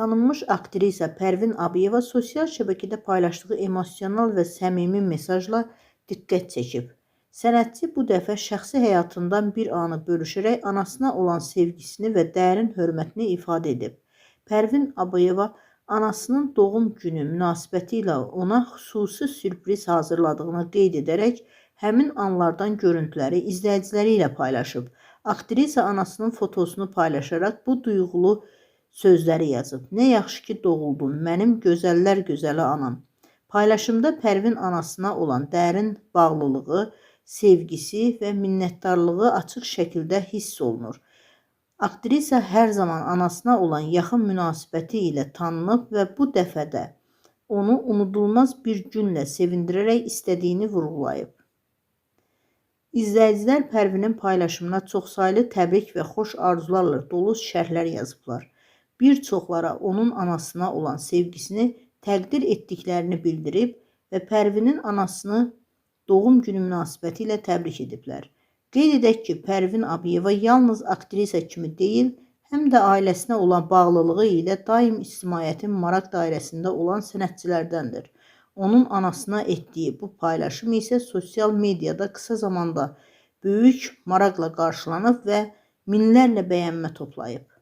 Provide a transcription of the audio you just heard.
Tanınmış aktrisa Pərvin Abıyeva sosial şəbəkədə paylaşdığı emosional və səmimi mesajla diqqət çəkib. Sənətçi bu dəfə şəxsi həyatından bir anı bölüşərək anasına olan sevgisini və dərin hörmətini ifadə edib. Pərvin Abıyeva anasının doğum günü münasibətilə ona xüsusi sürpriz hazırladığını qeyd edərək həmin anlardan görüntüləri izləyiciləri ilə paylaşıb. Aktrisa anasının fotosunu paylaşaraq bu duyğulu sözləri yazıb. Nə yaxşı ki doğuldun, mənim gözəllər gözəli anam. Paylaşımda Pərvin anasına olan dərin bağlılığı, sevgisi və minnətdarlığı açıq şəkildə hiss olunur. Aktrisa hər zaman anasına olan yaxın münasibəti ilə tanınıb və bu dəfə də onu unudulmaz bir günlə sevindirərək istədiyini vurğulayıb. İzləyicilər Pərvinin paylaşımına çoxsaylı təbrik və xoş arzularla dolu şərhlər yazıblar. Bir çoxlara onun anasına olan sevgisini təqdir etdiklərini bildirib və Pərvinin anasını doğum günü münasibəti ilə təbrik ediblər. Qeyd edək ki, Pərvin Abıyeva yalnız aktrisa kimi deyil, həm də ailəsinə olan bağlılığı ilə daim ictimaiyyətin maraq dairəsində olan sənətçilərdəndir. Onun anasına etdiyi bu paylaşım isə sosial mediada qısa zamanda böyük maraqla qarşılanıb və minlərlə bəyənmə toplayıb.